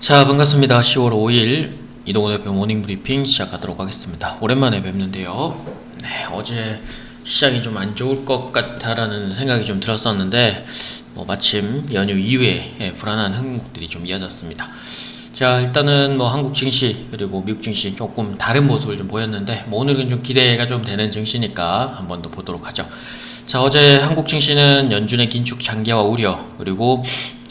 자, 반갑습니다. 10월 5일 이동호 대표 모닝 브리핑 시작하도록 하겠습니다. 오랜만에 뵙는데요. 네, 어제 시장이 좀 안 좋을 것 같다라는 생각이 좀 들었었는데 마침 연휴 이후에 불안한 흥국들이 좀 이어졌습니다. 자, 일단은 한국 증시 그리고 미국 증시 조금 다른 모습을 좀 보였는데 오늘은 좀 기대가 좀 되는 증시니까 한번 더 보도록 하죠. 자, 어제 한국 증시는 연준의 긴축 장기화 우려 그리고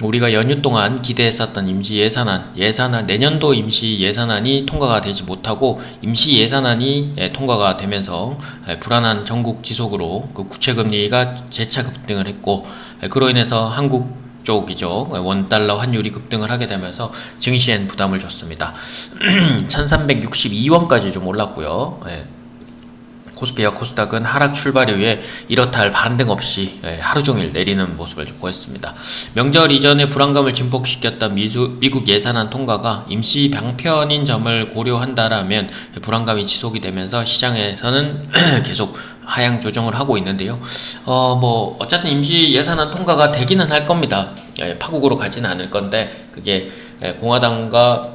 우리가 연휴 동안 기대했었던 임시 예산안 내년도 임시 예산안이 통과가 되지 못하고 임시 예산안이 통과가 되면서 불안한 전국 지속으로 그 국채금리가 재차 급등을 했고, 그로 인해서 한국 쪽이죠. 원달러 환율이 급등을 하게 되면서 증시엔 부담을 줬습니다. 1362원까지 좀 올랐고요. 코스피와 코스닥은 하락 출발 이후에 이렇다 할 반등 없이 하루종일 내리는 모습을 좀 보였습니다. 명절 이전에 불안감을 증폭시켰던 미국 예산안 통과가 임시 방편인 점을 고려한다라면 불안감이 지속이 되면서 시장에서는 계속 하향 조정을 하고 있는데요. 어쨌든 임시 예산안 통과가 되기는 할 겁니다. 파국으로 가지는 않을 건데 그게 공화당과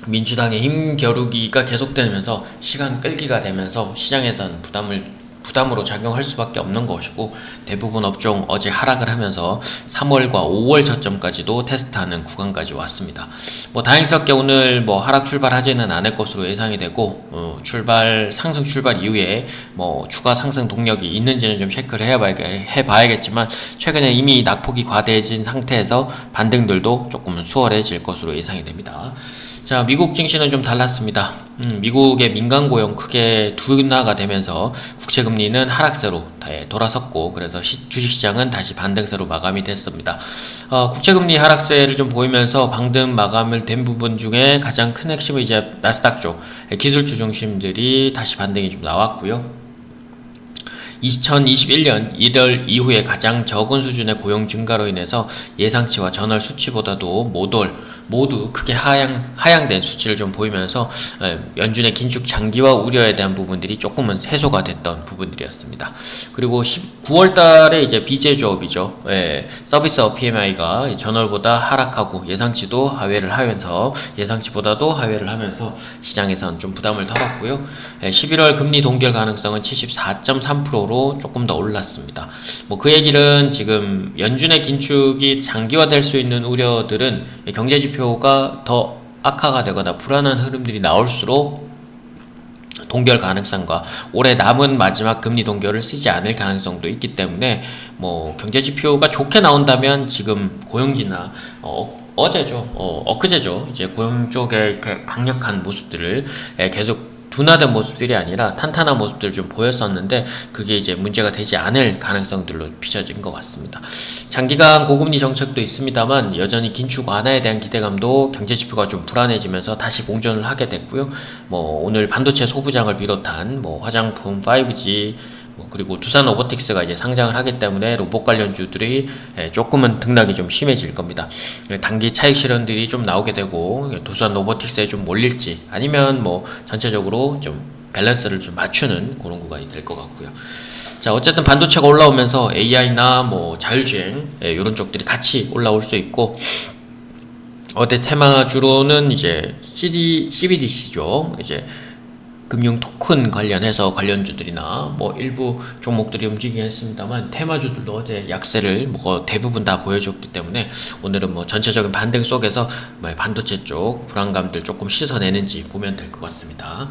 민주당의 힘겨루기가 계속되면서 시간 끌기가 되면서 시장에선 부담으로 작용할 수밖에 없는 것이고, 대부분 업종 어제 하락을 하면서 3월과 5월 저점까지도 테스트하는 구간까지 왔습니다. 다행스럽게 오늘 하락 출발하지는 않을 것으로 예상이 되고, 상승 출발 이후에 추가 상승 동력이 있는지는 좀 체크를 해봐야겠지만 최근에 이미 낙폭이 과대해진 상태에서 반등들도 조금은 수월해질 것으로 예상이 됩니다. 자, 미국 증시는 좀 달랐습니다. 미국의 민간 고용 크게 둔화가 되면서 국채금리는 하락세로 돌아섰고, 그래서 주식시장은 다시 반등세로 마감이 됐습니다. 국채금리 하락세를 좀 보이면서 방금 마감을 된 부분 중에 가장 큰 핵심은 이제 나스닥 쪽 기술주 중심들이 다시 반등이 좀 나왔고요. 2021년 1월 이후에 가장 적은 수준의 고용 증가로 인해서 예상치와 전월 수치보다도 모두 크게 하향된 수치를 좀 보이면서 연준의 긴축 장기화 우려에 대한 부분들이 조금은 해소가 됐던 부분들이었습니다. 그리고 9월 달에 이제 BJ조업이죠. 서비스업 PMI가 전월보다 하락하고 예상치보다도 하회를 하면서 시장에선 좀 부담을 덜었고요. 11월 금리 동결 가능성은 74.3%로 조금 더 올랐습니다. 그 얘기는 지금 연준의 긴축이 장기화될 수 있는 우려들은 경제지표가 더 악화가 되거나 불안한 흐름들이 나올수록 동결 가능성과 올해 남은 마지막 금리 동결을 쓰지 않을 가능성도 있기 때문에 경제지표가 좋게 나온다면 지금 고용지나 엊그제죠. 이제 고용 쪽의 강력한 모습들을 계속 둔화된 모습들이 아니라 탄탄한 모습들을 좀 보였었는데 그게 이제 문제가 되지 않을 가능성들로 비춰진 것 같습니다. 장기간 고금리 정책도 있습니다만 여전히 긴축 완화에 대한 기대감도 경제지표가 좀 불안해지면서 다시 공존을 하게 됐고요. 오늘 반도체 소부장을 비롯한 화장품, 5G 그리고 두산 로보틱스가 이제 상장을 하기 때문에 로봇 관련주들이 조금은 등락이 좀 심해질 겁니다. 단기 차익 실현들이 좀 나오게 되고 두산 로보틱스에 좀 몰릴지 아니면 전체적으로 좀 밸런스를 좀 맞추는 그런 구간이 될 것 같고요. 자, 어쨌든 반도체가 올라오면서 AI나 자율주행 이런 쪽들이 같이 올라올 수 있고, 어제 테마주로는 이제 CBDC죠. 이제 금융 토큰 관련해서 관련주들이나 일부 종목들이 움직이긴 했습니다만 테마주들도 어제 약세를 대부분 다 보여줬기 때문에 오늘은 전체적인 반등 속에서 반도체 쪽 불안감들 조금 씻어내는지 보면 될 것 같습니다.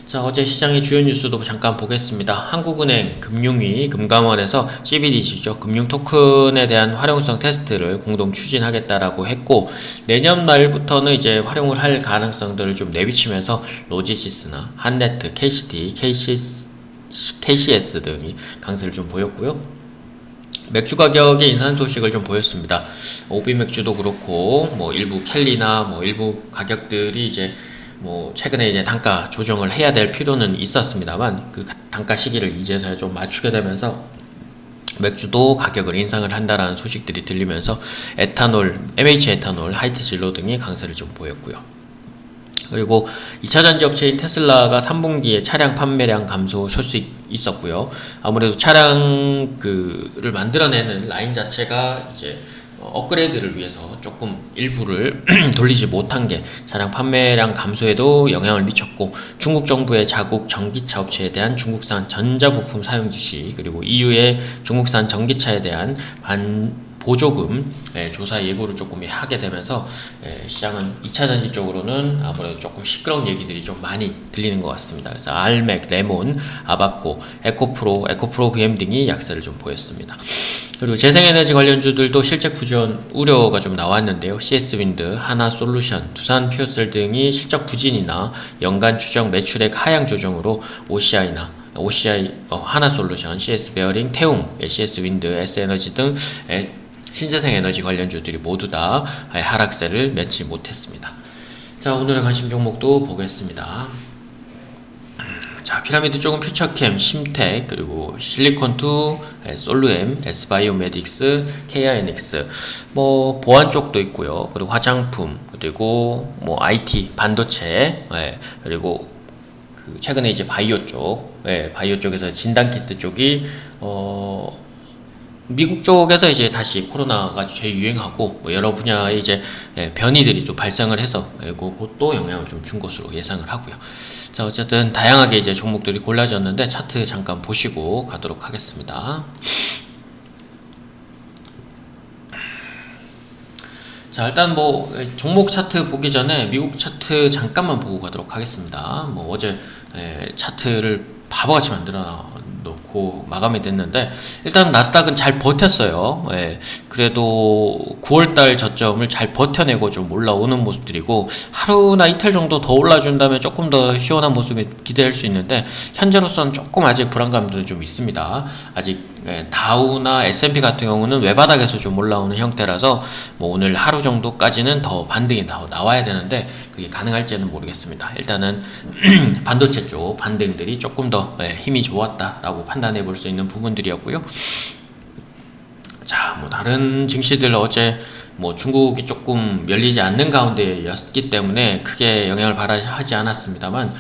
자, 어제 시장의 주요 뉴스도 잠깐 보겠습니다. 한국은행, 금융위, 금감원에서 CBDC죠. 금융 토큰에 대한 활용성 테스트를 공동 추진하겠다라고 했고, 내년 말부터는 이제 활용을 할 가능성들을 좀 내비치면서 로지시스나 한네트, KCT, KCS 등이 강세를 좀 보였고요. 맥주 가격의 인상 소식을 좀 보였습니다. 오비 맥주도 그렇고, 일부 켈리나 일부 가격들이 이제 최근에 이제 단가 조정을 해야 될 필요는 있었습니다만 그 단가 시기를 이제서야 좀 맞추게 되면서 맥주도 가격을 인상을 한다라는 소식들이 들리면서 에탄올, MH 에탄올, 하이트 진로 등이 강세를 좀 보였고요. 그리고 2차 전지 업체인 테슬라가 3분기에 차량 판매량 감소 소식 있었고요. 아무래도 차량을 만들어내는 라인 자체가 이제 업그레이드를 위해서 조금 일부를 돌리지 못한 게 차량 판매량 감소에도 영향을 미쳤고, 중국 정부의 자국 전기차 업체에 대한 중국산 전자부품 사용 지시, 그리고 EU의 중국산 전기차에 대한 보조금 조사 예고를 조금 하게 되면서 시장은 2차전지 쪽으로는 아무래도 조금 시끄러운 얘기들이 좀 많이 들리는 것 같습니다. 그래서 알맥, 레몬, 아바코, 에코프로 VM 등이 약세를 좀 보였습니다. 그리고 재생에너지 관련주들도 실적 부진 우려가 좀 나왔는데요. CS윈드, 하나솔루션, 두산퓨어셀 등이 실적 부진이나 연간 추정 매출액 하향 조정으로 OCI, 하나솔루션, CS베어링, 태웅, CS윈드, S에너지 등 신재생 에너지 관련주들이 모두 다 하락세를 면치 못했습니다. 자, 오늘의 관심 종목도 보겠습니다. 자, 피라미드 쪽은 퓨처캠, 심텍, 그리고 실리콘2, 솔루엠, S바이오메딕스, KINX, 뭐 보안 쪽도 있고요. 그리고 화장품, 그리고 뭐 IT, 반도체, 그리고 최근에 이제 바이오 쪽, 바이오 쪽에서 진단키트 쪽이 미국 쪽에서 이제 다시 코로나가 재유행하고 뭐 여러 분야의 이제 변이들이 좀 발생을 해서 그것도 영향을 좀 준 것으로 예상을 하고요. 자, 어쨌든 다양하게 이제 종목들이 골라졌는데 차트 잠깐 보시고 가도록 하겠습니다. 자, 일단 뭐 종목 차트 보기 전에 미국 차트 잠깐만 보고 가도록 하겠습니다. 뭐 어제 차트를 바보같이 만들어 놓고 마감이 됐는데, 일단 나스닥은 잘 버텼어요. 그래도 9월달 저점을 잘 버텨내고 좀 올라오는 모습들이고, 하루나 이틀 정도 더 올라준다면 조금 더 시원한 모습이 기대할 수 있는데, 현재로서는 조금 아직 불안감들은 좀 있습니다. 아직 다우나 S&P 같은 경우는 외바닥에서 좀 올라오는 형태라서 뭐 오늘 하루 정도까지는 더 반등이 나와야 되는데 그게 가능할지는 모르겠습니다. 일단은 반도체 쪽 반등들이 조금 더 힘이 좋았다라고 판단해 볼 수 있는 부분들이었고요. 자, 뭐 다른 증시들 어제 뭐 중국이 조금 열리지 않는 가운데였기 때문에 크게 영향을 발휘하지 않았습니다만,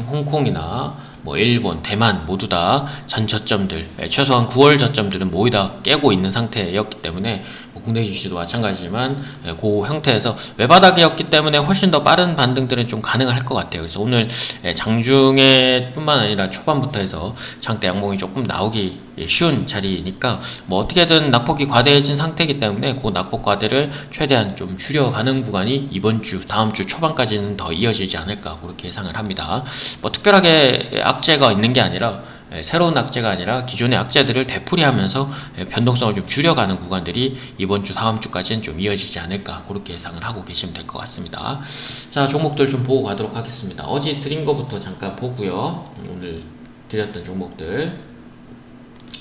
홍콩이나 뭐 일본, 대만 모두 다 전 저점들, 최소한 9월 저점들은 모두 다 깨고 있는 상태였기 때문에 뭐 국내 주식도 마찬가지지만 그 형태에서 외바닥이었기 때문에 훨씬 더 빠른 반등들은 좀 가능할 것 같아요. 그래서 오늘 장중에 뿐만 아니라 초반부터 해서 장대 양봉이 조금 나오기 쉬운 자리니까 뭐 어떻게든 낙폭이 과대해진 상태이기 때문에 그 낙폭 과대를 최대한 좀 줄여가는 구간이 이번 주, 다음 주 초반까지는 더 이어지지 않을까 그렇게 예상을 합니다. 뭐 특별하게 악재가 있는 게 아니라, 새로운 악재가 아니라 기존의 악재들을 되풀이하면서 변동성을 좀 줄여가는 구간들이 이번 주, 다음 주까지는 좀 이어지지 않을까 그렇게 예상을 하고 계시면 될 것 같습니다. 자, 종목들 좀 보고 가도록 하겠습니다. 어제 드린 거부터 잠깐 보고요. 오늘 드렸던 종목들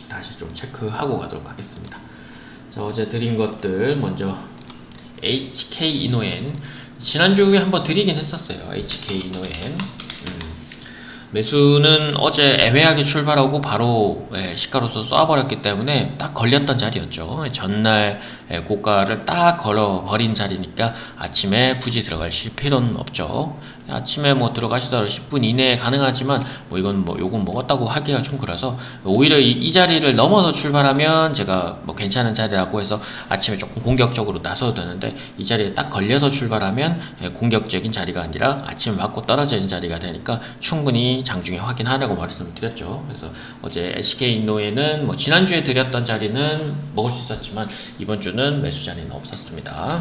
다시 좀 체크하고 가도록 하겠습니다. 자, 어제 드린 것들 먼저 HK 이노엔, 지난주에 한번 드리긴 했었어요. HK 이노엔 매수는 어제 애매하게 출발하고 바로 시가로서 쏴버렸기 때문에 딱 걸렸던 자리였죠. 전날 고가를 딱 걸어버린 자리니까 아침에 굳이 들어가실 필요는 없죠. 아침에 뭐 들어가시더라도 10분 이내에 가능하지만 뭐 이건 뭐 요건 먹었다고 하기가 좀 그래서, 오히려 이 자리를 넘어서 출발하면 제가 뭐 괜찮은 자리라고 해서 아침에 조금 공격적으로 나서도 되는데, 이 자리에 딱 걸려서 출발하면 공격적인 자리가 아니라 아침에 맞고 떨어져 있는 자리가 되니까 충분히 장중에 확인하라고 말씀을 드렸죠. 그래서 어제 SK인노에는 뭐 지난주에 드렸던 자리는 먹을 수 있었지만 이번 주는 매수 자리는 없었습니다.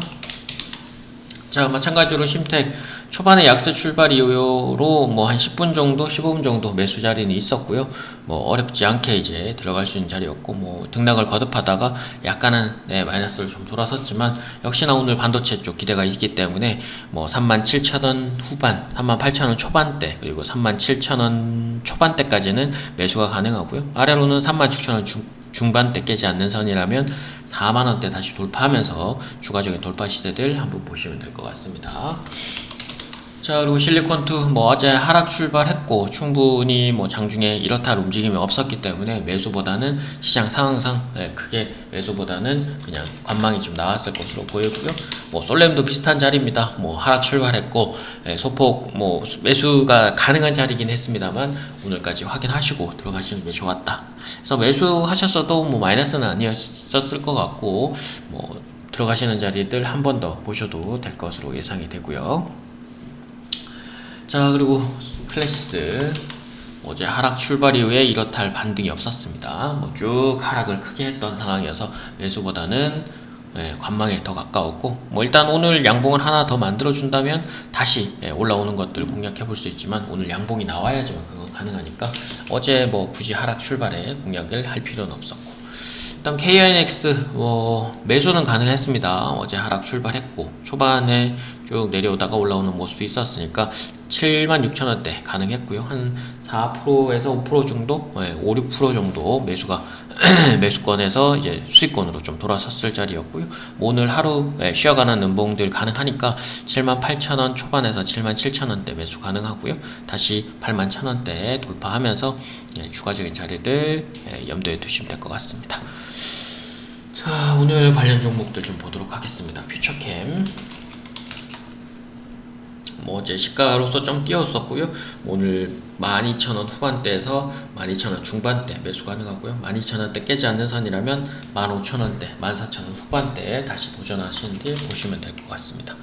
자, 마찬가지로 심텍 초반에 약세 출발 이후로 뭐 한 10분 정도, 15분 정도 매수 자리는 있었고요. 뭐 어렵지 않게 이제 들어갈 수 있는 자리였고, 뭐 등락을 거듭하다가 약간은 마이너스를 좀 돌아섰지만, 역시나 오늘 반도체 쪽 기대가 있기 때문에 뭐 37,000원 후반, 38,000원 초반대, 그리고 37,000원 초반대까지는 매수가 가능하고요. 아래로는 36,000원 중반대 깨지 않는 선이라면 4만원대 다시 돌파하면서 추가적인 돌파 시세들 한번 보시면 될 것 같습니다. 자, 그리고 실리콘2 뭐 어제 하락 출발했고 충분히 뭐 장중에 이렇다 할 움직임이 없었기 때문에 매수보다는 시장 상황상 크게 매수보다는 그냥 관망이 좀 나왔을 것으로 보이고요. 뭐 솔렘도 비슷한 자리입니다. 뭐 하락 출발했고 소폭 뭐 매수가 가능한 자리긴 했습니다만 오늘까지 확인하시고 들어가시는 게 좋았다. 그래서 매수하셨어도 뭐 마이너스는 아니었을 것 같고, 뭐 들어가시는 자리들 한 번 더 보셔도 될 것으로 예상이 되고요. 자, 그리고 클래시스 어제 하락 출발 이후에 이렇다 할 반등이 없었습니다. 쭉 하락을 크게 했던 상황이어서 매수보다는 관망에 더 가까웠고, 일단 오늘 양봉을 하나 더 만들어 준다면 다시 올라오는 것들 공략해 볼 수 있지만, 오늘 양봉이 나와야지만 그건 가능하니까 어제 굳이 하락 출발에 공략을 할 필요는 없었고, 일단 KINX 매수는 가능했습니다. 어제 하락 출발했고 초반에 쭉 내려오다가 올라오는 모습이 있었으니까 76,000원대 가능했고요. 한 4%에서 5% 정도, 5, 6% 정도 매수가 매수권에서 이제 수익권으로 좀 돌아섰을 자리였고요. 오늘 하루 쉬어가는 음봉들 가능하니까 78,000원 초반에서 77,000원대 매수 가능하고요. 다시 81,000원대 돌파하면서 추가적인 자리들 염두에 두시면 될 것 같습니다. 자, 오늘 관련 종목들 좀 보도록 하겠습니다. 퓨처캠 어제 시가로서 좀 뛰었었고요. 오늘 12,000원 후반대에서 12,000원 중반대 매수 가능하고요. 12,000원대 깨지 않는 선이라면 15,000원대, 14,000원 후반대에 다시 도전하시는 데 보시면 될 것 같습니다.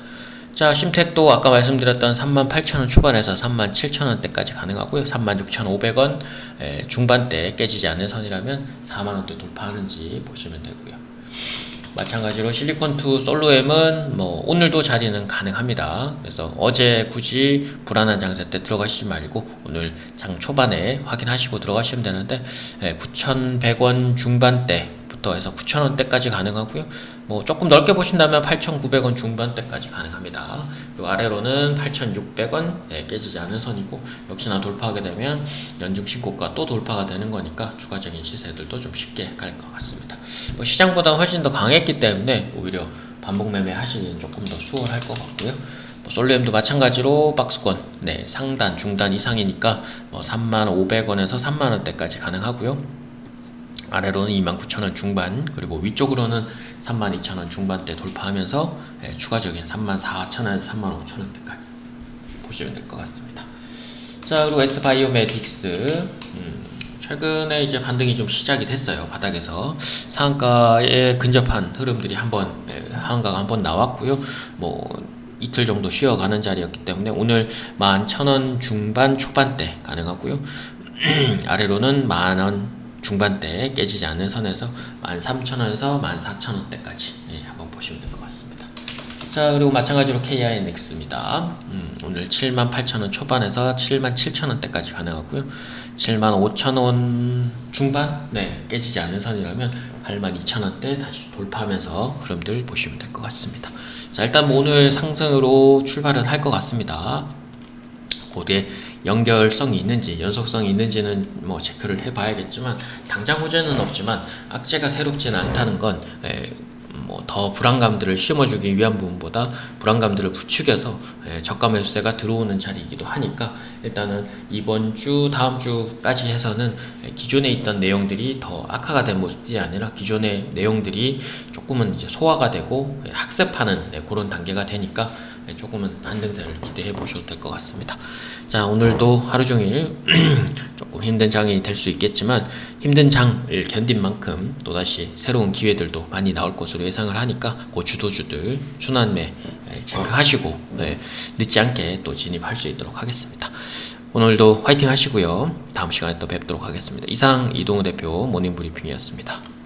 자, 심택도 아까 말씀드렸던 38,000원 초반에서 37,000원대까지 가능하고요. 36,500원 중반대 깨지지 않는 선이라면 4만원대 돌파하는지 보시면 되고요. 마찬가지로 실리콘2 솔로엠은 오늘도 자리는 가능합니다. 그래서 어제 굳이 불안한 장세 때 들어가시지 말고 오늘 장 초반에 확인하시고 들어가시면 되는데 9,100원 중반대부터 해서 9,000원대까지 가능하고요. 조금 넓게 보신다면 8,900원 중반대까지 가능합니다. 그리고 아래로는 8,600원 깨지지 않은 선이고, 역시나 돌파하게 되면 연중 신고가 또 돌파가 되는 거니까 추가적인 시세들도 좀 쉽게 갈 것 같습니다. 시장보다 훨씬 더 강했기 때문에 오히려 반복 매매 하시기는 조금 더 수월할 것 같고요. 솔로엠도 마찬가지로 박스권 상단 중단 이상이니까 35,500원에서 3만원대까지 가능하고요. 아래로는 29,000원 중반, 그리고 위쪽으로는 32,000원 중반대 돌파하면서 추가적인 34,000원에서 35,000원대까지 보시면 될 것 같습니다. 자, 그리고 S바이오메딕스 최근에 이제 반등이 좀 시작이 됐어요. 바닥에서 상한가에 근접한 흐름들이 상한가가 한번 나왔고요. 이틀 정도 쉬어가는 자리였기 때문에 오늘 11,000원 중반 초반대 가능하고요. 아래로는 10,000원 중반대 깨지지 않는 선에서 13,000원에서 14,000원대까지 한번 보시면 될 것 같습니다. 자, 그리고 마찬가지로 KINX입니다. 오늘 78,000원 초반에서 77,000원대까지 가능하고요. 75,000원 중반 깨지지 않는 선이라면 82,000원대 다시 돌파하면서 흐름들 보시면 될 것 같습니다. 자, 일단 오늘 상승으로 출발은 할 것 같습니다. 고대 연결성이 있는지 연속성이 있는지는 체크를 해봐야겠지만, 당장 호재는 없지만 악재가 새롭지는 않다는 건 더 불안감들을 심어주기 위한 부분보다 불안감들을 부추겨서 저가 매수세가 들어오는 자리이기도 하니까, 일단은 이번 주 다음 주까지 해서는 기존에 있던 내용들이 더 악화가 된 모습들이 아니라 기존의 내용들이 조금은 이제 소화가 되고 학습하는 그런 단계가 되니까 조금은 안정세를 기대해 보셔도 될 것 같습니다. 자, 오늘도 하루 종일 조금 힘든 장이 될 수 있겠지만, 힘든 장을 견딘 만큼 또다시 새로운 기회들도 많이 나올 것으로 예상을 하니까 주도주들 순환매 체크하시고 늦지 않게 또 진입할 수 있도록 하겠습니다. 오늘도 화이팅 하시고요. 다음 시간에 또 뵙도록 하겠습니다. 이상 이동우 대표 모닝브리핑이었습니다.